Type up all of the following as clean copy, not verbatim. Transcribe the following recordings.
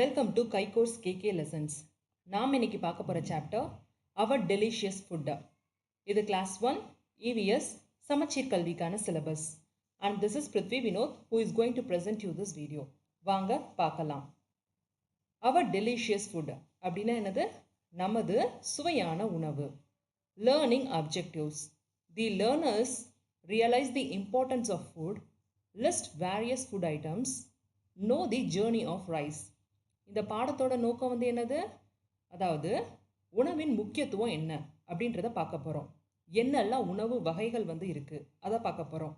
Welcome to Kaicourse KK lessons. நாம் இன்னைக்கு பார்க்க போகிற சாப்டர் அவர் டெலிஷியஸ் ஃபுட். இது கிளாஸ் 1 EVS சமச்சீர் கல்விக்கான syllabus. And this is Prithvi Vinod who is going to present you this video. வாங்க பார்க்கலாம். அவர் டெலிஷியஸ் ஃபுட் அப்படின்னா என்னது? நமது சுவையான உணவு. Learning objectives. The learners realize the importance of food, list various food items, know the journey of rice. இந்த பாடத்தோட நோக்கம் வந்து என்னது? அதாவது உணவின் முக்கியத்துவம் என்ன அப்படின்றத பார்க்க போகிறோம். என்னெல்லாம் உணவு வகைகள் வந்து இருக்குது அதை பார்க்க போகிறோம்.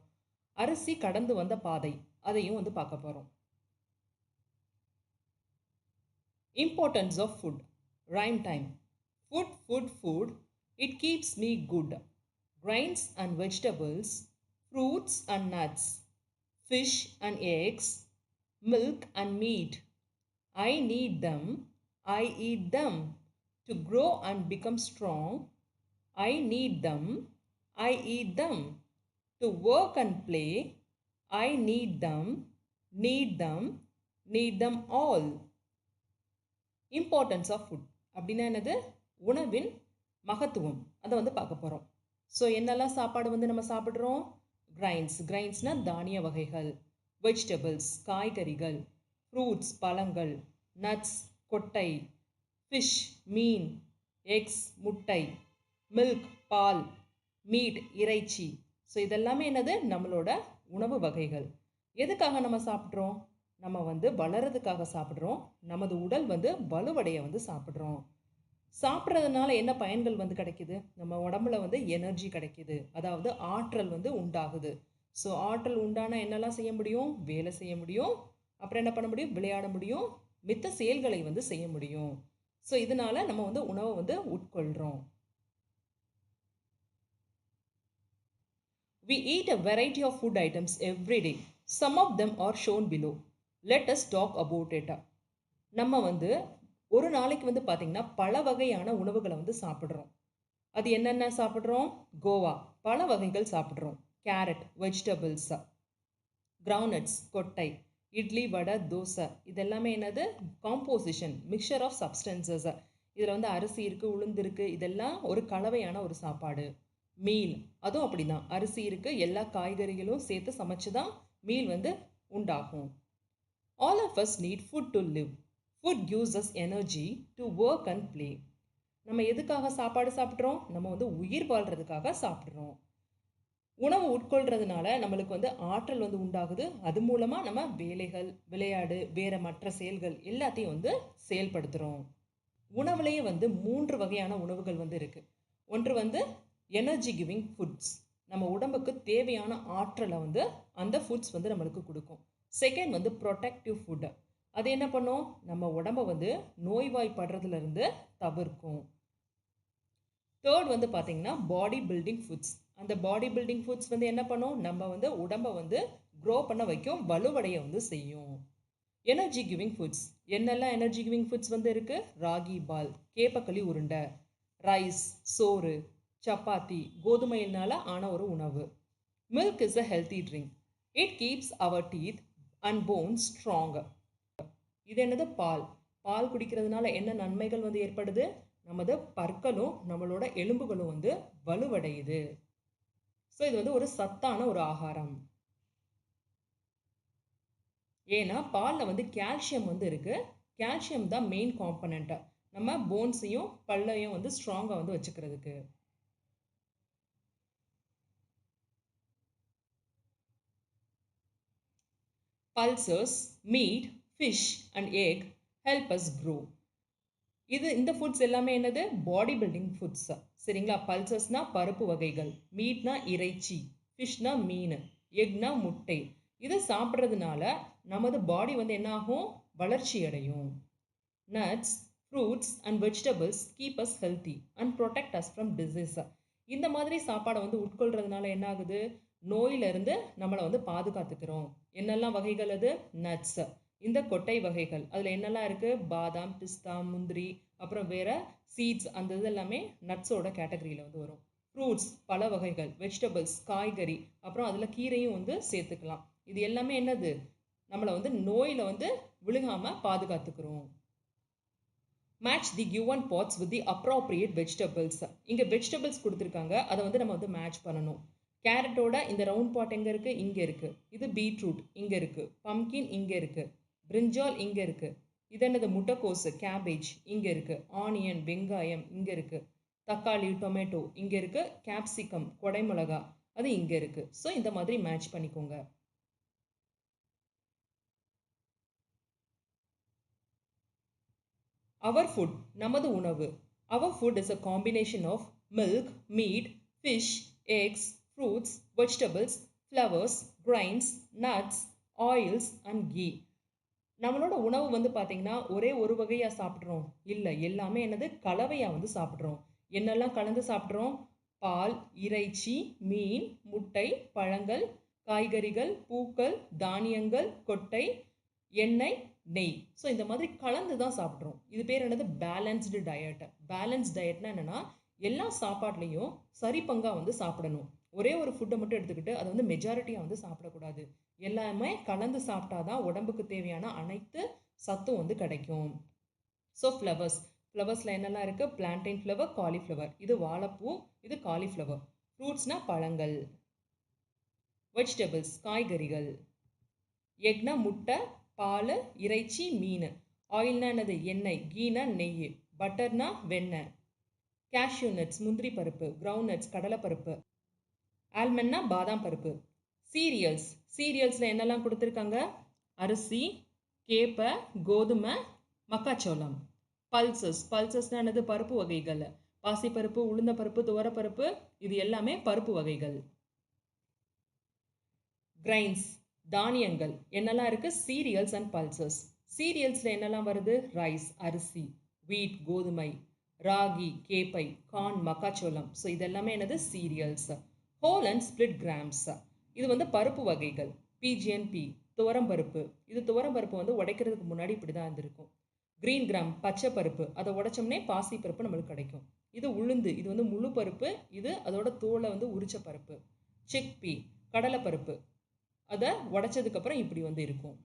அரிசி கடந்து வந்த பாதை அதையும் வந்து பார்க்க போகிறோம். Importance of food. Rhyme time. Food food food it keeps me good. Grains and vegetables, fruits and nuts, fish and eggs, milk and meat. I need them, I eat them to grow and become strong. I need them, I eat them to work and play. I need them, need them all. Importance of food. அப்படின்னா என்னது? உணவின் மகத்துவம் அதை வந்து பார்க்க போகிறோம். So என்னெல்லாம் சாப்பாடு வந்து நம்ம சாப்பிட்றோம்? கிரைன்ஸ்னால் தானிய வகைகள், வெஜிடபிள்ஸ் காய்கறிகள், ஃப்ரூட்ஸ் பழங்கள், நட்ஸ் கொட்டை, ஃபிஷ் மீன், எக்ஸ் முட்டை, மில்க் பால், மீட் இறைச்சி. ஸோ இதெல்லாமே என்னது? நம்மளோட உணவு வகைகள். எதுக்காக நம்ம சாப்பிட்றோம்? நம்ம வந்து வளர்கிறதுக்காக சாப்பிட்றோம். நமது உடல் வந்து வலுவடைய வந்து சாப்பிட்றோம். சாப்பிட்றதுனால என்ன பயன்கள் வந்து கிடைக்குது? நம்ம உடம்புல வந்து எனர்ஜி கிடைக்குது, அதாவது ஆற்றல் வந்து உண்டாகுது. ஸோ ஆற்றல் உண்டான என்னெல்லாம் செய்ய முடியும்? வேலை செய்ய முடியும், அப்புறம் என்ன பண்ண முடியும்? விளையாட முடியும், மித்த செயல்களை வந்து செய்ய முடியும். ஸோ இதனால நம்ம வந்து உணவை வந்து உட்கொள்கிறோம். We eat a variety of food items every day. Some of them are shown below. Let us talk about it. நம்ம வந்து ஒரு நாளைக்கு வந்து பார்த்திங்கன்னா பல வகையான உணவுகளை வந்து சாப்பிட்றோம். அது என்னென்ன சாப்பிட்றோம்? கோவா பல வகைகள் சாப்பிட்றோம். கேரட் வெஜிடபிள்ஸ், கிரவுண்ட்நட்ஸ் கொட்டை, இட்லி வடை தோசை, இதெல்லாமே என்னது? Composition, mixture of substances. இதில் வந்து அரிசி இருக்குது, உளுந்து இருக்குது, இதெல்லாம் ஒரு கலவையான ஒரு சாப்பாடு. மீல் அதுவும் அப்படி தான். அரிசி இருக்குது, எல்லா காய்கறிகளும் சேர்த்து சமைச்சு தான் மீல் வந்து உண்டாகும். All of us need food to live. Food gives us energy to work and play. நம்ம எதுக்காக சாப்பாடு சாப்பிட்றோம்? நம்ம வந்து உயிர் வாழ்கிறதுக்காக சாப்பிட்றோம். உணவு உட்கொள்றதுனால நம்மளுக்கு வந்து ஆற்றல் வந்து உண்டாகுது. அது மூலமாக நம்ம வேலைகள், விளையாடு, வேறு மற்ற செயல்கள் எல்லாத்தையும் வந்து செயல்படுத்துகிறோம். உணவுலேயே வந்து 3 வகையான உணவுகள் வந்து இருக்குது. ஒன்று வந்து எனர்ஜி கிவிங் ஃபுட்ஸ். நம்ம உடம்புக்கு தேவையான ஆற்றலை வந்து அந்த ஃபுட்ஸ் வந்து நம்மளுக்கு கொடுக்கும். செகண்ட் வந்து ப்ரொடெக்டிவ் ஃபுட்டு. அது என்ன பண்ணும்? நம்ம உடம்பை வந்து நோய்வாய்ப்படுறதுலேருந்து தவிர்க்கும். தேர்ட் வந்து பார்த்திங்கன்னா பாடி பில்டிங் ஃபுட்ஸ். அந்த பாடி பில்டிங் ஃபுட்ஸ் வந்து என்ன பண்ணும்? நம்ம வந்து உடம்பை வந்து க்ரோ பண்ண வைக்கும், வலுவடைய வந்து செய்யும். Energy giving foods. என்னெல்லாம் எனர்ஜி கிவிங் ஃபுட்ஸ் வந்து இருக்குது? ராகி பால், கேப்பக்களி உருண்டை, ரைஸ் சோறு, சப்பாத்தி கோதுமையினால் ஆன ஒரு உணவு. Milk is a healthy drink. It keeps our teeth and bones strong. இது என்னது? பால். பால் குடிக்கிறதுனால என்ன நன்மைகள் வந்து ஏற்படுது? நமது பற்களும் நம்மளோட எலும்புகளும் வந்து வலுவடையுது. ஸோ இது வந்து ஒரு சத்தான ஒரு ஆகாரம். ஏன்னா பாலில் வந்து கால்சியம் வந்து இருக்குது. கால்சியம் தான் மெயின் காம்பனண்ட்டாக நம்ம போன்ஸையும் பல்லையும் வந்து ஸ்ட்ராங்காக வந்து வச்சுக்கிறதுக்கு. Pulses, meet, fish and egg help us grow. இந்த ஃபுட்ஸ் எல்லாமே என்னது? Body building foods. சரிங்களா? பல்சஸ்னா பருப்பு வகைகள், மீட்னா இறைச்சி, ஃபிஷ்னா மீன், எக்னா முட்டை. இதை சாப்பிட்றதுனால நமது பாடி வந்து என்ன ஆகும்? வளர்ச்சி அடையும். Nuts, fruits and vegetables keep as healthy and protect as from disease. இந்த மாதிரி சாப்பாடை வந்து உட்கொள்றதுனால என்ன ஆகுது? நோயிலிருந்து நம்மளை வந்து பாதுகாத்துக்கிறோம். என்னெல்லாம் வகைகள் அது? நட்ஸ், இந்த கொட்டை வகைகள். அதில் என்னெல்லாம் இருக்குது? பாதாம், பிஸ்தா, முந்திரி, அப்புறம் வேறு சீட்ஸ், அந்த இது எல்லாமே நட்ஸோட கேட்டகரியில் வந்து வரும். ஃப்ரூட்ஸ் பல வகைகள், வெஜிடபிள்ஸ் காய்கறி, அப்புறம் அதில் கீரையும் வந்து சேர்த்துக்கலாம். இது எல்லாமே என்னது? நம்மளை வந்து நோயில் வந்து விழுகாமல் பாதுகாத்துக்கிறோம். Match the given pots with the appropriate vegetables. இங்கே வெஜிடபிள்ஸ் கொடுத்துருக்காங்க, அதை வந்து நம்ம வந்து மேட்ச் பண்ணணும். கேரட்டோட இந்த ரவுண்ட் பாட் எங்கே இருக்குது? இங்கே இருக்குது. இது பீட்ரூட் இங்கே இருக்குது. பம்கின் இங்கே இருக்குது. பிரிஞ்சால் இங்கே இருக்குது. இது என்னது? முட்டைக்கோசு கேபேஜ் இங்கே இருக்குது. ஆனியன் வெங்காயம் இங்கே இருக்குது. தக்காளி டொமேட்டோ இங்கே இருக்குது. கேப்சிகம் கொடைமிளகா அது இங்கே இருக்குது. ஸோ இந்த மாதிரி மேட்ச் பண்ணிக்கோங்க. அவர் ஃபுட் நமது உணவு. Our food is a combination of milk, meat, fish, eggs, fruits, vegetables, flowers, grains, nuts, oils and ghee. நம்மளோட உணவு வந்து பார்த்திங்கன்னா ஒரே ஒரு வகையாக சாப்பிட்றோம் இல்லை, எல்லாமே என்னது? கலவையாக வந்து சாப்பிட்றோம். என்னெல்லாம் கலந்து சாப்பிட்றோம்? பால், இறைச்சி, மீன், முட்டை, பழங்கள், காய்கறிகள், பூக்கள், தானியங்கள், கொட்டை, எண்ணெய், நெய். ஸோ இந்த மாதிரி கலந்து தான் சாப்பிட்றோம். இது பேர் என்னது? Balanced diet. பேலன்ஸ் டயட்னா என்னென்னா எல்லா சாப்பாட்லேயும் சரி பங்காக வந்து சாப்பிடணும். ஒரே ஒரு ஃபுட்டை மட்டும் எடுத்துக்கிட்டு அதை வந்து மெஜாரிட்டியாக வந்து சாப்பிடக்கூடாது. எல்லாமே கலந்து சாப்பிட்டா தான் உடம்புக்கு தேவையான அனைத்து சத்தும் வந்து கிடைக்கும். ஸோ ஃப்ளவர்ஸில் என்னெல்லாம் இருக்குது? Plantain flower, cauliflower. இது வாழைப்பூ, இது காலிஃப்ளவர். ஃப்ரூட்ஸ்னால் பழங்கள். வெஜிடபிள்ஸ் காய்கறிகள். எக்னா முட்டை, பால், இறைச்சி, மீன். ஆயில்னா என்னது? எண்ணெய். கீனா நெய். பட்டர்னா வெண்ணெய். கேஷ்யூ நட்ஸ் முந்திரி பருப்பு. கிரவுண்ட் நட்ஸ் கடலைப்பருப்பு. ஆல்மண்ட்னா பாதாம் பருப்பு. சீரியல்ஸில் என்னெல்லாம் கொடுத்துருக்காங்க? அரிசி, கேப்பை, கோதுமை, மக்காச்சோளம். பல்சஸ்னா என்னது? பருப்பு வகைகள். பாசிப்பருப்பு, உளுந்தப்பருப்பு, துவரப்பருப்பு இது எல்லாமே பருப்பு வகைகள். கிரைன்ஸ் தானியங்கள் என்னெல்லாம் இருக்குது? Serials and pulses. சீரியல்ஸில் என்னெல்லாம் வருது? ரைஸ் அரிசி, வீட் கோதுமை, ராகி கேப்பை, கார்ன் மக்காச்சோளம். ஸோ இதெல்லாமே என்னது? Serials. Whole and split grams இது வந்து பருப்பு வகைகள். பிஜிஎன்பி துவரம்பருப்பு. இது துவரம்பருப்பு வந்து உடைக்கிறதுக்கு முன்னாடி இப்படி தான் இருந்திருக்கும். கிரீன் கிராம் பச்சை பருப்பு, அதை உடைச்சோம்னே பாசி பருப்பு நம்மளுக்கு கிடைக்கும். இது உளுந்து, இது வந்து முழு பருப்பு. இது அதோட தோலை வந்து உரிச்ச பருப்பு. சிக்பி கடலை பருப்பு, அதை உடைச்சதுக்கப்புறம் இப்படி வந்து இருக்கும்.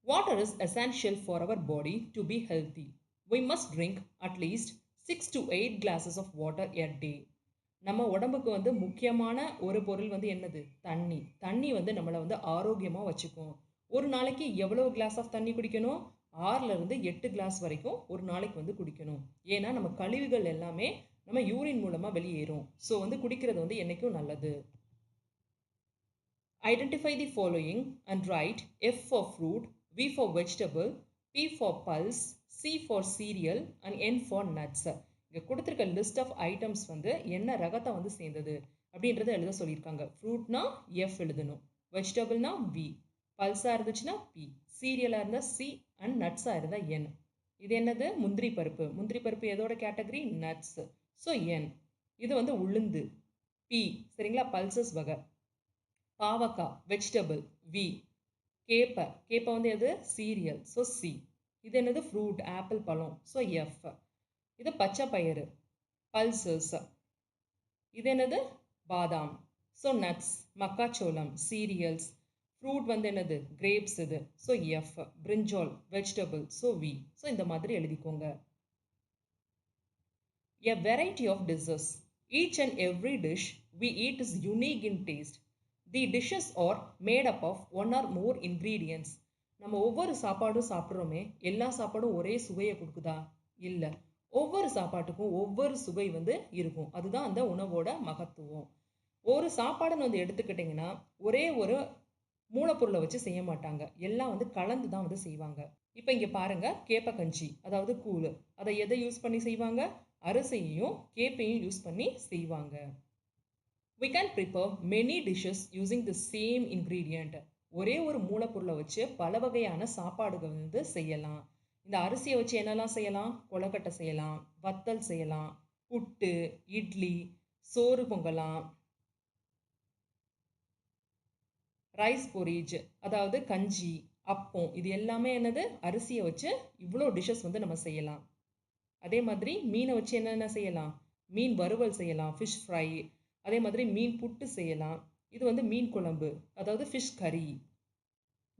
Water is essential for our body to be healthy. We must drink at least 6 to 8 glasses of water a day. நம்ம உடம்புக்கு வந்து முக்கியமான ஒரு பொருள் வந்து என்னது? தண்ணி. தண்ணி வந்து நம்மளை வந்து ஆரோக்கியமாக வச்சுக்கும். ஒரு நாளைக்கு எவ்வளோ கிளாஸ் ஆஃப் தண்ணி குடிக்கணும்? 6லேருந்து 8 கிளாஸ் வரைக்கும் ஒரு நாளைக்கு வந்து குடிக்கணும். ஏன்னா நம்ம கழிவுகள் எல்லாமே நம்ம யூரின் மூலமாக வெளியேறும். ஸோ வந்து குடிக்கிறது வந்து என்றைக்கும் நல்லது. Identify the following and right F for fruit, V for vegetable, P for pulse, C for cereal and N for nuts. இங்கே கொடுத்துருக்க லிஸ்ட் ஆஃப் ஐட்டம்ஸ் வந்து என்ன ரகத்தை வந்து சேர்ந்தது அப்படின்றத எழுத சொல்லியிருக்காங்க. ஃப்ரூட்னா எஃப் எழுதணும், வெஜிடபிள்னா வி, பல்ஸாக இருந்துச்சுன்னா பி, சீரியலாக இருந்தால் சி அண்ட் நட்ஸாக இருந்தால் என். இது என்னது? முந்திரி பருப்பு. முந்திரி பருப்பு எதோட கேட்டகரி? நட்ஸ். ஸோ என். இது வந்து உளுந்து பி. சரிங்களா? பல்சஸ் வகை. பாவக்காய் வெஜிடபிள் வி. கேப்பை வந்து எது? சீரியல். So C. இது என்னது? ஃப்ரூட் ஆப்பிள் பழம். So F. இது பச்சை பயிறு பல்சஸ். இது என்னது? பாதாம். ஸோ நட்ஸ் மக்காச்சோளம் சீரியல்ஸ். ஃப்ரூட் வந்து என்னது? கிரேப்ஸ் இது. So F. Brinjal vegetable. So V. So இந்த மாதிரி எழுதிக்கோங்க. A variety of dishes. Each and every dish we eat is unique in taste. The dishes are made up of one or more ingredients. நம்ம ஒவ்வொரு சாப்பாடும் சாப்பிட்றோமே, எல்லா சாப்பாடும் ஒரே சுவையை கொடுக்குதா? இல்லை. ஒவ்வொரு சாப்பாட்டுக்கும் ஒவ்வொரு சுவை வந்து இருக்கும். அதுதான் அந்த உணவோட மகத்துவம். ஒரு சாப்பாடுன்னு வந்து எடுத்துக்கிட்டிங்கன்னா ஒரே ஒரு மூலப்பொருளை வச்சு செய்ய மாட்டாங்க. எல்லாம் வந்து கலந்து தான் வந்து செய்வாங்க. இப்போ இங்கே பாருங்கள், கேப்பக்கஞ்சி அதாவது கூழ். அதை எதை யூஸ் பண்ணி செய்வாங்க? அரிசியையும் கேப்பையும் யூஸ் பண்ணி செய்வாங்க. We can prepare many dishes using the same ingredient. ஒரே ஒரு மூலப்பொருளை வச்சு பல வகையான சாப்பாடுகள் வந்து செய்யலாம். இந்த அரிசியை வச்சு என்னெல்லாம் செய்யலாம்? கொழுக்கட்டை செய்யலாம், வத்தல் செய்யலாம், புட்டு, இட்லி, சோறு பொங்கலாம், ரைஸ் பொரிஜ் அதாவது கஞ்சி, அப்பம். இது எல்லாமே என்னது? அரிசியை வச்சு இவ்வளோ டிஷ்ஷஸ் வந்து நம்ம செய்யலாம். அதே மாதிரி மீனை வச்சு என்னென்ன செய்யலாம்? மீன் வறுவல் செய்யலாம், ஃபிஷ் ஃப்ரை. அதே மாதிரி மீன் புட்டு செய்யலாம், இது வந்து மீன் குழம்பு, அதாவது ஃபிஷ் கறி.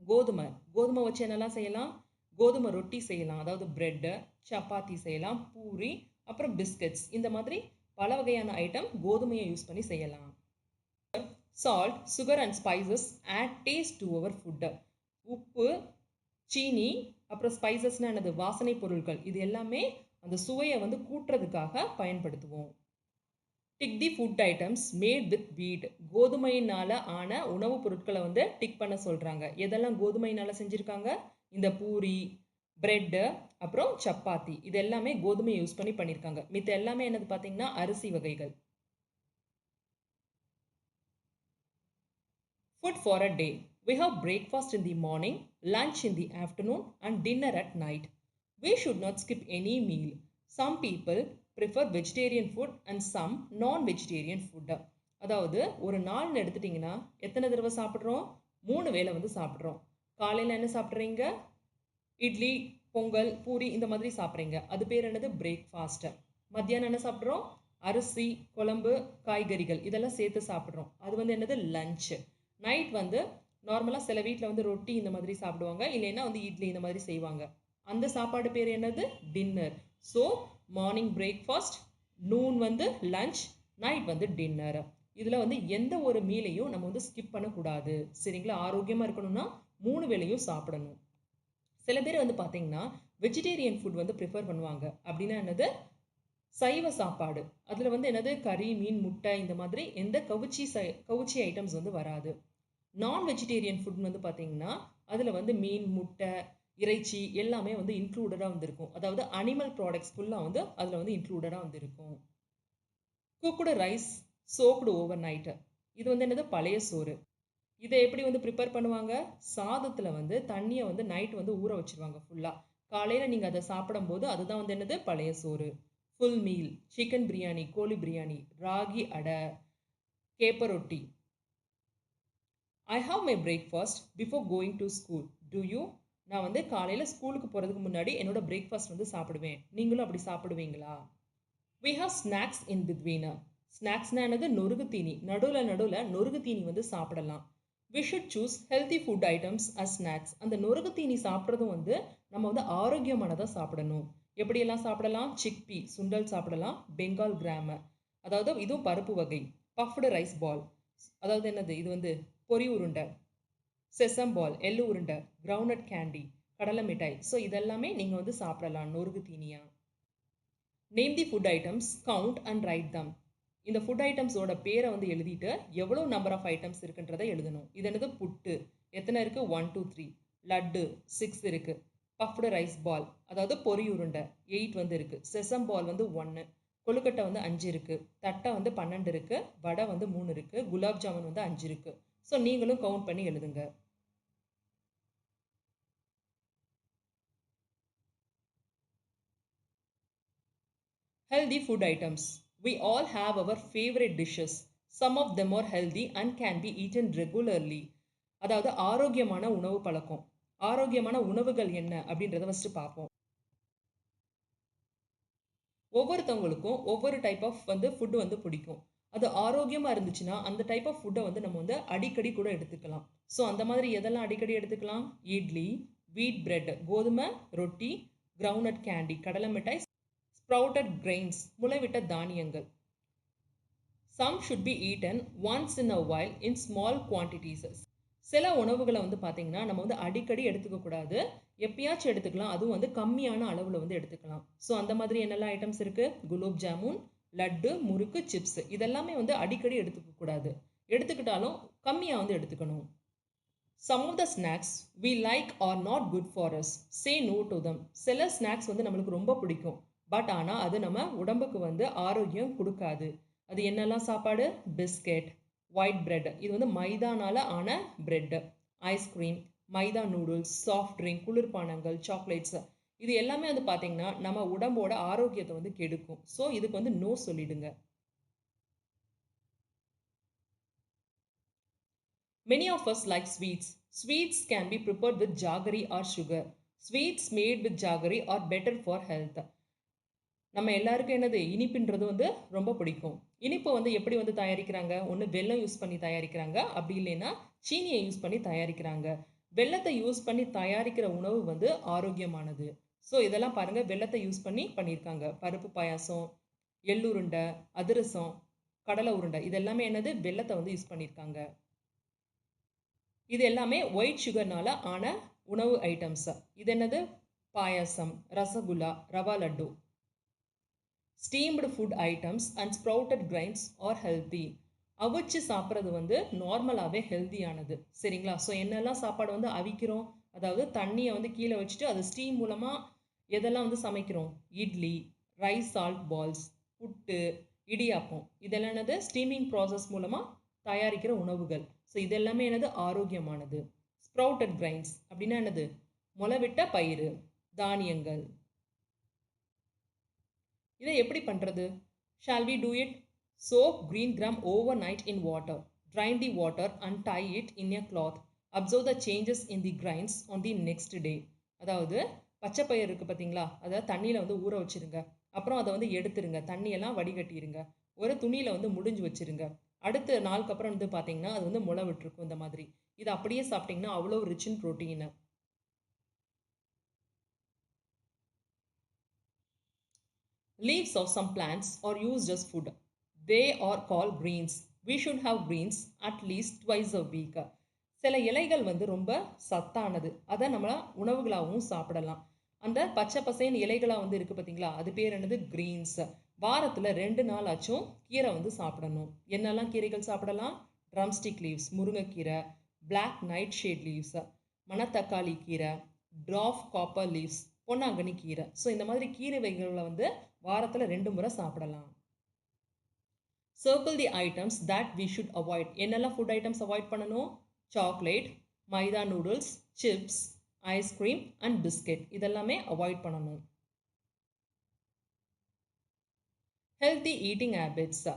கோதுமை கோதுமை வச்சு என்னெல்லாம் செய்யலாம்? கோதுமை ரொட்டி செய்யலாம், அதாவது பிரெட்டு, சப்பாத்தி செய்யலாம், பூரி, அப்புறம் பிஸ்கட்ஸ். இந்த மாதிரி பல வகையான ஐட்டம் கோதுமையை யூஸ் பண்ணி செய்யலாம். Salt, sugar and spices add taste to our food. உப்பு, சீனி, அப்புறம் ஸ்பைசஸ்னால் என்னது? வாசனை பொருட்கள். இது எல்லாமே அந்த சுவையை வந்து கூட்டுறதுக்காக பயன்படுத்துவோம். Tick the food items made with wheat. கோதுமையினால் ஆன உணவுப் பொருட்களை வந்து டிக் பண்ண சொல்கிறாங்க. எதெல்லாம் கோதுமையினால் செஞ்சுருக்காங்க? இந்த பூரி, பிரெட்டு, அப்புறம் சப்பாத்தி. இது எல்லாமே கோதுமையை யூஸ் பண்ணி பண்ணியிருக்காங்க. மித்த எல்லாமே என்னது பார்த்தீங்கன்னா அரிசி வகைகள். Food for a day. We have breakfast in the morning, lunch in the afternoon, and dinner at night. We should not skip any meal. Some people prefer vegetarian food and some non-vegetarian food. அதாவது ஒரு நாள்னு எடுத்துட்டிங்கன்னா எத்தனை தடவை சாப்பிட்றோம்? 3 வேளை வந்து சாப்பிட்றோம். காலையில் என்ன சாப்பிட்றீங்க? இட்லி, பொங்கல், பூரி இந்த மாதிரி சாப்பிட்றீங்க. அது பேர் என்னது? பிரேக்ஃபாஸ்ட். மத்தியானம் என்ன சாப்பிட்றோம்? அரிசி, குழம்பு, காய்கறிகள் இதெல்லாம் சேர்த்து சாப்பிட்றோம். அது வந்து என்னது? லஞ்ச். நைட் வந்து நார்மலாக சில வீட்டில் வந்து ரொட்டி இந்த மாதிரி சாப்பிடுவாங்க, இல்லைன்னா வந்து இட்லி இந்த மாதிரி செய்வாங்க. அந்த சாப்பாடு பேர் என்னது? Dinner. So morning breakfast, noon வந்து லஞ்ச், நைட் வந்து டின்னர். இதில் வந்து எந்த ஒரு மீலையும் நம்ம வந்து ஸ்கிப் பண்ணக்கூடாது. சரிங்களா? ஆரோக்கியமாக இருக்கணும்னா 3 வேளையும் சாப்பிடணும். சில பேர் வந்து பார்த்தீங்கன்னா வெஜிடேரியன் ஃபுட் வந்து ப்ரிஃபர் பண்ணுவாங்க. அப்படின்னா என்னது? சைவ சாப்பாடு. அதில் வந்து என்னது? கறி, மீன், முட்டை இந்த மாதிரி எந்த கவுச்சி ஐட்டம்ஸ் வந்து வராது. நான் வெஜிடேரியன் ஃபுட் வந்து பார்த்தீங்கன்னா அதில் வந்து மீன், முட்டை, இறைச்சி எல்லாமே வந்து இன்க்ளூடடாக வந்துருக்கும். அதாவது அனிமல் ப்ராடக்ட்ஸ் ஃபுல்லாக வந்து அதில் வந்து இன்க்ளூடடாக வந்துருக்கும். Cooked rice soaked over night. இது வந்து என்னது? பழைய சோறு. இதை எப்படி வந்து ப்ரிப்பேர் பண்ணுவாங்க? சாதத்தில் வந்து தண்ணியை வந்து நைட் வந்து ஊற வச்சுருவாங்க ஃபுல்லாக. காலையில் நீங்கள் அதை சாப்பிடும்போது அதுதான் வந்து என்னது? பழைய சோறு. ஃபுல் மீல், சிக்கன் பிரியாணி, கோழி பிரியாணி, ராகி அடை, கேப்ப ரொட்டி. I have my breakfast before going to school. To you? நான் வந்து காலையில் ஸ்கூலுக்கு போகிறதுக்கு முன்னாடி என்னோட பிரேக்ஃபாஸ்ட் வந்து சாப்பிடுவேன். நீங்களும் அப்படி சாப்பிடுவீங்களா? We have snacks in between. ஸ்நாக்ஸ்னா என்னது? நொறுகு தீனி. நடுவில் நொறுகு தீனி வந்து சாப்பிடலாம். We should choose healthy food items as snacks. அந்த நொறுகு தீனி சாப்பிட்றதும் வந்து நம்ம வந்து ஆரோக்கியமானதாக சாப்பிடணும். எப்படியெல்லாம் சாப்பிடலாம்? சிக்பி சுண்டல் சாப்பிடலாம், பெங்கால் கிராம, அதாவது இதுவும் பருப்பு வகை, பஃப்டு ரைஸ் பால், அதாவது என்னது? இது வந்து பொரி உருண்டை, செசம் பால் எள்ளு உருண்டை, கிரவுண்ட்நட் கேண்டி, கடலை மிட்டாய். ஸோ இதெல்லாமே நீங்கள் வந்து சாப்பிடலாம் நொறுகு தீனியா. Name the food items, count and write them. இந்த ஃபுட் ஐட்டம்ஸோட பேரை வந்து எழுதிட்டு எவ்வளோ நம்பர் ஆஃப் ஐட்டம்ஸ் இருக்குன்றதை எழுதணும். இது என்னது? புட்டு எத்தனை இருக்குது? 1 2 3. லட்டு 6 இருக்குது. பஃப்டு ரைஸ் பால் அதாவது பொரி உருண்டை 8 வந்து இருக்குது. செசம் பால் வந்து 1, கொழுக்கட்டை வந்து 5 இருக்குது, தட்டை வந்து 12 இருக்குது, வடை வந்து 3 இருக்குது, குலாப் ஜாமுன் வந்து 5 இருக்குது. ஸோ நீங்களும் கவுண்ட் பண்ணி எழுதுங்க. Healthy food items. We all have our favorite dishes. Some of them are healthy and can be eaten regularly. அதாவது ஆரோக்கியமான உணவு பழக்கம். ஆரோக்கியமான உணவுகள் என்ன அப்படின்றத ஃபஸ்ட்டு பார்ப்போம். ஒவ்வொருத்தவங்களுக்கும் ஒவ்வொரு டைப் ஆஃப் வந்து ஃபுட்டு வந்து பிடிக்கும். அது ஆரோக்கியமாக இருந்துச்சுன்னா அந்த டைப் ஆஃப் ஃபுட்டை வந்து நம்ம வந்து அடிக்கடி கூட எடுத்துக்கலாம். ஸோ அந்த மாதிரி எதெல்லாம் அடிக்கடி எடுத்துக்கலாம்? இட்லி, வீட் பிரெட் கோதுமை ரொட்டி, கிரவுண்ட்நட் கேண்டி கடலை மிட்டாய், ஸ்ப்ரவுட்டட் கிரெயின்ஸ் முளைவிட்ட தானியங்கள். Some should be eaten once in a while in small quantities. சில உணவுகளை வந்து பார்த்தீங்கன்னா நம்ம வந்து அடிக்கடி எடுத்துக்கக்கூடாது, எப்பயாச்சும் எடுத்துக்கலாம். அதுவும் வந்து கம்மியான அளவில் வந்து எடுத்துக்கலாம். ஸோ அந்த மாதிரி என்னெல்லாம் ஐட்டம்ஸ் இருக்குது? குலோப் ஜாமுன், லட்டு, முறுக்கு, சிப்ஸ் இதெல்லாமே வந்து அடிக்கடி எடுத்துக்கக்கூடாது. எடுத்துக்கிட்டாலும் கம்மியாக வந்து எடுத்துக்கணும். Some of the snacks we like are not good for us. Say no to them. சில ஸ்நாக்ஸ் வந்து நம்மளுக்கு ரொம்ப பிடிக்கும், பட் ஆனால் அது நம்ம உடம்புக்கு வந்து ஆரோக்கியம் கொடுக்காது. அது என்னெல்லாம் சாப்பாடு? பிஸ்கெட், ஒயிட் பிரெட் இது வந்து மைதானால் ஆன பிரெட்டு, ஐஸ்கிரீம், மைதா நூடுல்ஸ், சாஃப்ட் ட்ரிங்க், குளிர்பானங்கள், சாக்லேட்ஸ் இது எல்லாமே வந்து பார்த்தீங்கன்னா நம்ம உடம்போட ஆரோக்கியத்தை வந்து கெடுக்கும். ஸோ இதுக்கு வந்து நோ சொல்லிடுங்க. Many of us like sweets. Sweets can be prepared with jaggery or sugar. Sweets made with jaggery are better for health. நம்ம எல்லாருக்கும் என்னது இனிப்புன்றது வந்து ரொம்ப பிடிக்கும். இனிப்பு வந்து எப்படி வந்து தயாரிக்கிறாங்க? ஒண்ணு வெல்லம் யூஸ் பண்ணி தயாரிக்கிறாங்க. அப்படி இல்லைன்னா சீனிய யூஸ் பண்ணி தயாரிக்கிறாங்க. வெல்லத்த யூஸ் பண்ணி தயாரிக்கிற உணவு வந்து ஆரோக்கியமானது. ஸோ இதெல்லாம் பாருங்க வெல்லத்த யூஸ் பண்ணி பண்ணியிருக்காங்க. பருப்பு பாயாசம், எள்ளுருண்டை, அதிரசம், கடலை உருண்டை இது எல்லாமே என்னது வெல்லத்த வந்து யூஸ் பண்ணியிருக்காங்க. இது எல்லாமே ஒயிட் சுகர்னால ஆன உணவு ஐட்டம்ஸ். இது என்னது payasam, rasgulla, rava laddu. Steamed food items and sprouted grains are healthy. அவிச்சு சாப்பிட்றது வந்து நார்மலாகவே ஹெல்த்தியானது சரிங்களா. ஸோ என்னெல்லாம் சாப்பாடு வந்து அவிக்கிறோம், அதாவது தண்ணியை வந்து கீழே வச்சுட்டு அது ஸ்டீம் மூலமாக எதெல்லாம் வந்து சமைக்கிறோம், இட்லி, ரைஸ் சால்ட் பால்ஸ், புட்டு, இடியாப்பம் இதெல்லாம் என்னது ஸ்டீமிங் ப்ராசஸ் மூலமாக தயாரிக்கிற உணவுகள். ஸோ இதெல்லாமே என்னது ஆரோக்கியமானது. ஸ்ப்ரவுட்டட் கிரைன்ஸ் அப்படின்னா என்னது முளைவிட்ட பயிறு தானியங்கள். இதை எப்படி பண்ணுறது? Shall we do it? Soak green gram overnight in water. Drain the water and tie it in a cloth. Observe the changes in the grains on the next day. அதாவது பச்சை பயிர் இருக்குது பார்த்தீங்களா, அதை தண்ணியில் வந்து ஊற வச்சுருங்க. அப்புறம் அதை வந்து எடுத்துருங்க, தண்ணியெல்லாம் வடிகட்டிடுங்க. ஒரு துணியில் வந்து முடிஞ்சு வச்சுருங்க. அடுத்த நாளுக்கு அப்புறம் வந்து பார்த்தீங்கன்னா அது வந்து முளை விட்டுருக்கும் இந்த மாதிரி. இது அப்படியே சாப்பிட்டிங்கன்னா அவ்வளோ rich in protein. Leaves of some plants are used as food. They are called greens. We should have greens at least twice a week. சில இலைகள் வந்து ரொம்ப சத்தானது, அதை நம்ம உணவுகளாகவும் சாப்பிடலாம். அந்த பச்சை பசையின் இலைகளாக வந்து இருக்குது பார்த்தீங்களா, அது பேர் என்னது கிரீன்ஸ். வாரத்தில் 2 நாள் ஆச்சும் கீரை வந்து சாப்பிடணும். என்னெல்லாம் கீரைகள் சாப்பிடலாம்? ட்ரம்ஸ்டிக் லீவ்ஸ் முருங்கைக்கீரை, பிளாக் நைட் ஷேட் லீவ்ஸ் மணத்தக்காளி கீரை, ட்ராஃப் காப்பர் லீவ்ஸ் பொன்னாங்கண்ணி கீரை. ஸோ இந்த மாதிரி கீரை வகைகளை வந்து வாரத்தில் 2 முறை சாப்பிடலாம். Circle the items that we should avoid. என்னெல்லாம் ஃபுட் ஐட்டம்ஸ் அவாய்ட் பண்ணணும்? Chocolate, maida noodles, chips, ice cream and biscuit இதெல்லாமே அவாய்ட் பண்ணணும். Healthy eating habits.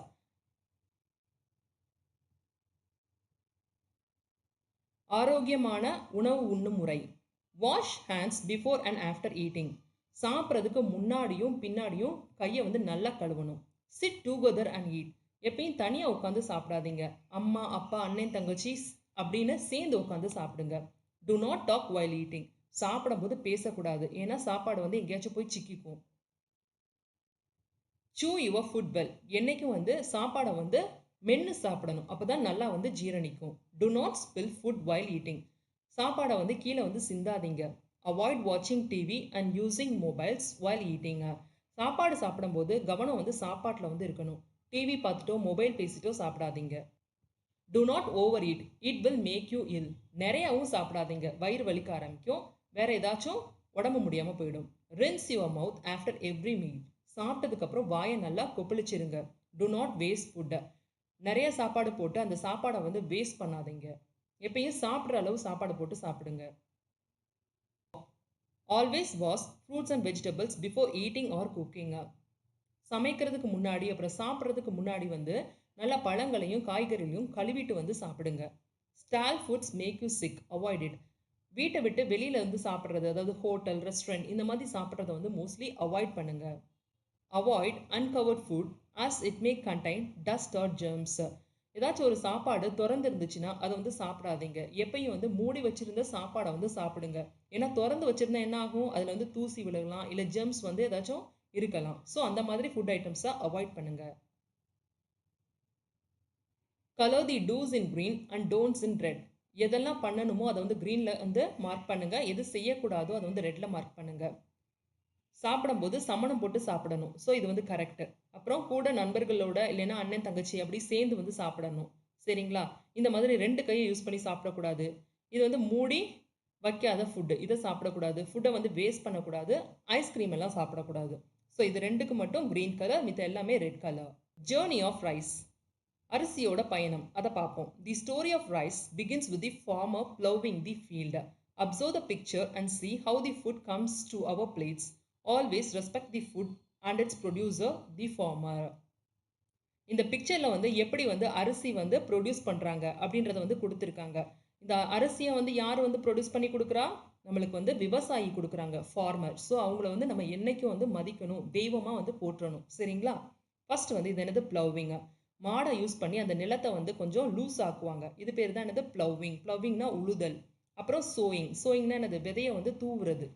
ஆரோக்கியமான உணவு உண்ணும் முறை. Wash hands before and after eating. சாப்பிட்றதுக்கு முன்னாடியும் பின்னாடியும் கையை வந்து நல்லா கழுவணும். Sit together and eat. எப்பயும் தனியாக உட்காந்து சாப்பிடாதீங்க. அம்மா அப்பா அண்ணன் தங்கச்சி அப்படின்னு சேர்ந்து உட்காந்து சாப்பிடுங்க. Do not talk while eating. சாப்பிடும்போது பேசக்கூடாது, ஏன்னா சாப்பாடு வந்து எங்கேயாச்சும் போய் சிக்கிக்கும். சூ யுவர் ஃபுட் வெல். என்னைக்கும் வந்து சாப்பாடை வந்து மென்று சாப்பிடணும், அப்போ தான் நல்லா வந்து ஜீரணிக்கும். Do not spill food while eating. சாப்பாடை வந்து கீழே வந்து சிந்தாதீங்க. அவாய்ட் வாட்சிங் TV and using mobiles while eating. சாப்பாடு சாப்பிடும்போது கவனம் வந்து சாப்பாட்டில் வந்து இருக்கணும். டிவி பார்த்துட்டோ மொபைல் பேசிட்டோ சாப்பிடாதீங்க. Do not over eat. It will make you ill. நிறையாவும் சாப்பிடாதீங்க, வயிறு வலிக்க ஆரம்பிக்கும், வேற ஏதாச்சும் உடம்பு முடியாமல் போயிடும். Rinse your mouth after every meal. சாப்பிட்டதுக்கப்புறம் வாயை நல்லா கொப்பளிச்சிருங்க. டு நாட் வேஸ்ட் ஃபுட்டை. நிறைய சாப்பாடு போட்டு அந்த சாப்பாடை வந்து வேஸ்ட் பண்ணாதீங்க. எப்பயும் சாப்பிட்ற அளவு சாப்பாடு போட்டு சாப்பிடுங்க. Always wash fruits and vegetables before eating or cooking. சமைக்கிறதுக்கு முன்னாடி அப்புறம் சாப்பிட்றதுக்கு முன்னாடி வந்து நல்லா பழங்களையும் காய்கறிகளையும் கழுவிட்டு வந்து சாப்பிடுங்க. Stale foods make you sick, avoid it. வீட்டை விட்டு வெளியில் வந்து சாப்பிட்றது, அதாவது ஹோட்டல் ரெஸ்டாரண்ட் இந்த மாதிரி சாப்பிட்றத வந்து மோஸ்ட்லி அவாய்ட் பண்ணுங்க. Avoid uncovered food as it may contain dust or germs. ஏதாச்சும் ஒரு சாப்பாடு திறந்து இருந்துச்சுன்னா அதை வந்து சாப்பிடாதீங்க. எப்பயும் வந்து மூடி வச்சிருந்த சாப்பாடை வந்து சாப்பிடுங்க. ஏன்னா திறந்து வச்சிருந்தா என்ன ஆகும், அதில் வந்து தூசி விழுகலாம், இல்லை ஜெர்ம்ஸ் வந்து ஏதாச்சும் இருக்கலாம். ஸோ அந்த மாதிரி ஃபுட் ஐட்டம்ஸை அவாய்ட் பண்ணுங்க. Colour the do's in green and don'ts in red. எதெல்லாம் பண்ணணுமோ அதை வந்து க்ரீனில் வந்து மார்க் பண்ணுங்க, எது செய்யக்கூடாதோ அதை வந்து ரெட்டில் மார்க் பண்ணுங்க. சாப்பிடும்போது சமணம் போட்டு சாப்பிடணும். ஸோ இது வந்து கரெக்டு. அப்புறம் கூட நண்பர்களோட இல்லைன்னா அண்ணன் தங்கச்சி அப்படி சேர்ந்து வந்து சாப்பிடணும் சரிங்களா. இந்த மாதிரி 2 கையை யூஸ் பண்ணி சாப்பிடக்கூடாது. இது வந்து மூடி வைக்காத ஃபுட்டு, இதை சாப்பிடக்கூடாது. ஃபுட்டை வந்து வேஸ்ட் பண்ணக்கூடாது. ஐஸ்கிரீம் எல்லாம் சாப்பிடக்கூடாது. ஸோ இது 2க்கு மட்டும் க்ரீன் கலர், மித்த எல்லாமே red colour. Journey of rice. அரிசியோட பயணம் அதை பார்ப்போம். The story of rice begins with the farmer ploughing the field. Observe the picture and see how the food comes to our plates. Always respect the food and its producer, the farmer. இந்த பிக்சரில் வந்து எப்படி வந்து அரிசி வந்து produce பண்ணுறாங்க அப்படின்றத வந்து கொடுத்துருக்காங்க. இந்த அரிசியை வந்து யார் வந்து ப்ரொடியூஸ் பண்ணி கொடுக்குறா? நம்மளுக்கு வந்து விவசாயி கொடுக்குறாங்க, ஃபார்மர். ஸோ அவங்கள வந்து நம்ம என்னைக்கும் வந்து மதிக்கணும், தெய்வமாக வந்து போற்றணும். சரிங்களா? ஃபர்ஸ்ட் வந்து இது என்னது ப்ளவிங். மாடை யூஸ் பண்ணி அந்த நிலத்தை வந்து கொஞ்சம் லூஸ் ஆக்குவாங்க. இது பேர் தான் என்னது ப்ளவிங். ப்ளவிங்னா உழுதல். அப்புறம் சோயிங். சோயிங்னா என்னது? விதையை வந்து தூவுறது.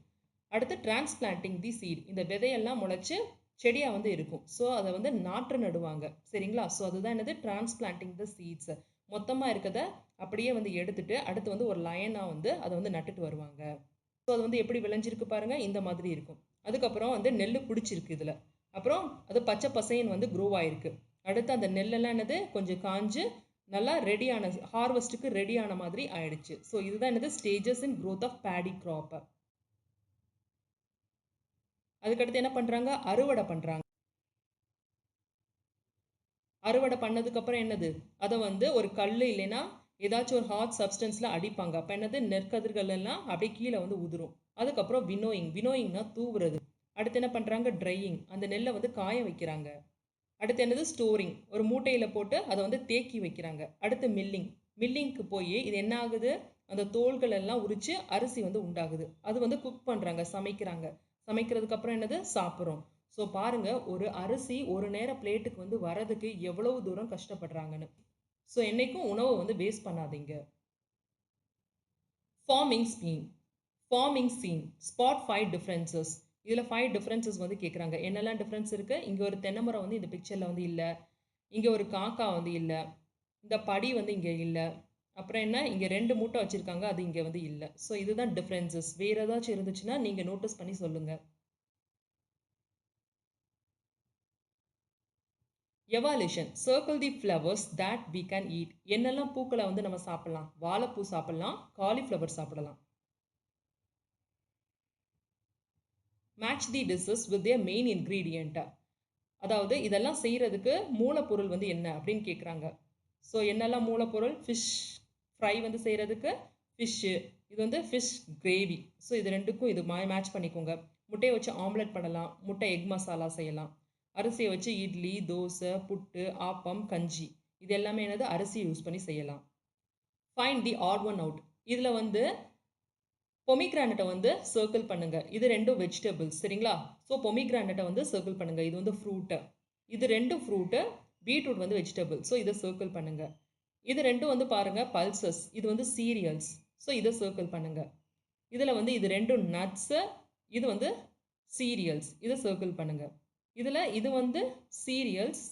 அடுத்து டிரான்ஸ்பிளான்டிங் தி சீட். இந்த விதையெல்லாம் முளைச்சு செடியாக வந்து இருக்கும். ஸோ அதை வந்து நாற்று நடுவாங்க. சரிங்களா? ஸோ அதுதான் என்னது டிரான்ஸ்பிளான்டிங் த சீட்ஸ். மொத்தமாக இருக்கிறத அப்படியே வந்து எடுத்துட்டு அடுத்து வந்து ஒரு லைனாக வந்து அதை வந்து நட்டுட்டு வருவாங்க. ஸோ அது வந்து எப்படி விளைஞ்சிருக்கு பாருங்க, இந்த மாதிரி இருக்கும். அதுக்கப்புறம் வந்து நெல் பிடிச்சிருக்கு இதில். அப்புறம் அது பச்சை பசைன்னு வந்து க்ரோ ஆயிருக்கு. அடுத்து அந்த நெல்லெல்லாம் என்னது கொஞ்சம் காஞ்சு நல்லா ரெடியான ஹார்வெஸ்ட்டுக்கு ரெடியான மாதிரி ஆயிடுச்சு. ஸோ இதுதான் என்னது stages in growth of paddy crop. அதுக்கடுத்து என்ன பண்ணுறாங்க? அறுவடை பண்ணுறாங்க. அறுவடை பண்ணதுக்கப்புறம் என்னது? அதை வந்து ஒரு கல் இல்லைன்னா ஏதாச்சும் ஒரு ஹாட் சப்ஸ்டன்ஸில் அடிப்பாங்க. அப்போ என்னது? நெற்கதிர்கள் எல்லாம் அப்படியே கீழே வந்து உதிரும். அதுக்கப்புறம் வினோயிங். வினோயிங்னா தூவுறது. அடுத்து என்ன பண்ணுறாங்க? ட்ரையிங். அந்த நெல்லை வந்து காய வைக்கிறாங்க. அடுத்து என்னது? ஸ்டோரிங். ஒரு மூட்டையில் போட்டு அதை வந்து தேக்கி வைக்கிறாங்க. அடுத்து மில்லிங். மில்லிங்க்கு போய் இது என்ன ஆகுது? அந்த தோள்கள் எல்லாம் உரித்து அரிசி வந்து உண்டாகுது. அது வந்து குக் பண்ணுறாங்க, சமைக்கிறாங்க. சமைக்கிறதுக்கு அப்புறம் என்னது? சாப்பிட்றோம். ஸோ பாருங்க, ஒரு அரிசி ஒரு நேர பிளேட்டுக்கு வந்து வரதுக்கு எவ்வளவு தூரம் கஷ்டப்படுறாங்கன்னு. ஸோ என்னைக்கும் உணவை வந்து வேஸ்ட் பண்ணாதீங்க. Farming scheme. Farming scene. Spot 5 differences. இதில் 5 டிஃப்ரென்சஸ் வந்து கேட்குறாங்க. என்னெல்லாம் டிஃப்ரென்ஸ் இருக்குது? இங்கே ஒரு தென்னை மரம் வந்து இந்த பிக்சரில் வந்து இல்லை. இங்கே ஒரு காக்கா வந்து இல்லை. இந்த படி வந்து இங்கே இல்லை. அப்புறம் என்ன? இங்கே 2 மூட்டை வச்சுருக்காங்க, அது இங்கே வந்து இல்லை. ஸோ இதுதான் டிஃப்ரென்சஸ். வேறு ஏதாச்சும் இருந்துச்சுன்னா நீங்கள் நோட்டீஸ் பண்ணி சொல்லுங்கள். Evaluation. Circle the flowers that we can eat. என்னெல்லாம் பூக்களை வந்து நம்ம சாப்பிடலாம்? வாழைப்பூ சாப்பிடலாம், காலிஃப்ளவர் சாப்பிடலாம். Match the dishes with their main ingredient. அதாவது இதெல்லாம் செய்கிறதுக்கு மூலப்பொருள் வந்து என்ன அப்படின்னு கேட்குறாங்க. ஸோ என்னெல்லாம் மூலப்பொருள்? ஃபிஷ் ஃப்ரை வந்து செய்கிறதுக்கு ஃபிஷ்ஷு. இது வந்து ஃபிஷ் கிரேவி. ஸோ இது ரெண்டுக்கும் இது மேட்ச் பண்ணிக்கோங்க. முட்டையை வச்சு ஆம்லெட் பண்ணலாம், முட்டை எக் மசாலா செய்யலாம். அரிசியை வச்சு இட்லி, தோசை, புட்டு, ஆப்பம், கஞ்சி. இது எல்லாமே என்னது? அரிசி யூஸ் பண்ணி செய்யலாம். Find the odd one out. இதில் வந்து பொமிகிரானட்டை வந்து சர்க்கிள் பண்ணுங்க. இது ரெண்டும் வெஜிடபிள்ஸ். சரிங்களா? ஸோ பொமிகிரானட்டை வந்து சர்க்கிள் பண்ணுங்க. இது வந்து ஃப்ரூட்டு. இது ரெண்டும் ஃப்ரூட்டு. பீட்ரூட் வந்து வெஜிடபிள். ஸோ இதை சர்க்கிள் பண்ணுங்க. இது ரெண்டும் வந்து பாருங்க பல்சஸ். இது வந்து சீரியல்ஸ். ஸோ இதை சர்க்கிள் பண்ணுங்க. இதில் வந்து இது ரெண்டும் நட்ஸு. இது வந்து சீரியல்ஸ். இதை சர்க்கிள் பண்ணுங்க. இதில் இது வந்து சீரியல்ஸ்.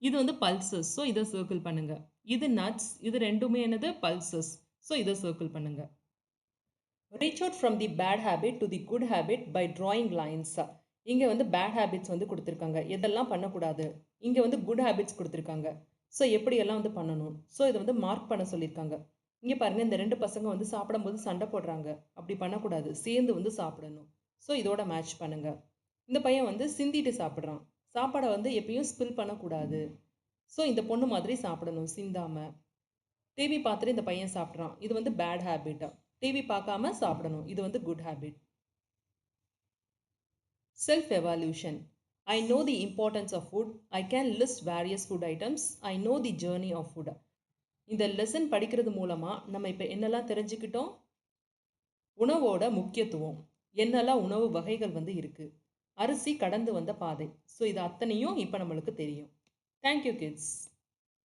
இது வந்து பல்சஸ். ஸோ இதை சர்க்கிள் பண்ணுங்க. இது நட்ஸ். இது ரெண்டுமே என்னது? பல்சஸ். ஸோ இதை சர்க்கிள் பண்ணுங்க. Reach out from the bad habit to the good habit by drawing lines. இங்கே வந்து பேட் ஹேபிட்ஸ் வந்து கொடுத்துருக்காங்க, எதெல்லாம் பண்ணக்கூடாது. இங்கே வந்து குட் ஹேபிட்ஸ் கொடுத்துருக்காங்க. ஸோ எப்படியெல்லாம் வந்து பண்ணணும். ஸோ இதை வந்து மார்க் பண்ண சொல்லியிருக்காங்க. இங்கே பாருங்கள், இந்த 2 பசங்க வந்து சாப்பிடும்போது சண்டை போடுறாங்க. அப்படி பண்ணக்கூடாது, சேர்ந்து வந்து சாப்பிடணும். ஸோ இதோட மேட்ச் பண்ணுங்கள். இந்த பையன் வந்து சிந்திட்டு சாப்பிட்றான். சாப்பாடை வந்து எப்பயும் ஸ்பில் பண்ணக்கூடாது. ஸோ இந்த பொண்ணு மாதிரி சாப்பிடணும், சிந்தாமல். டிவி பார்த்துட்டு இந்த பையன் சாப்பிட்றான். இது வந்து பேட் ஹேபிட்டா. டிவி பார்க்காம சாப்பிடணும். இது வந்து good habit. Self evaluation. I know the importance of food. I can list various food items. I know the journey of food. இந்த லெசன் படிக்கிறது மூலமாக நம்ம இப்போ என்னெல்லாம் தெரிஞ்சுக்கிட்டோம்? உணவோட முக்கியத்துவம், என்னெல்லாம் உணவு வகைகள் வந்து இருக்குது, அரிசி கடந்து வந்த பாதை. ஸோ இது அத்தனையும் இப்போ நம்மளுக்கு தெரியும். Thank you kids.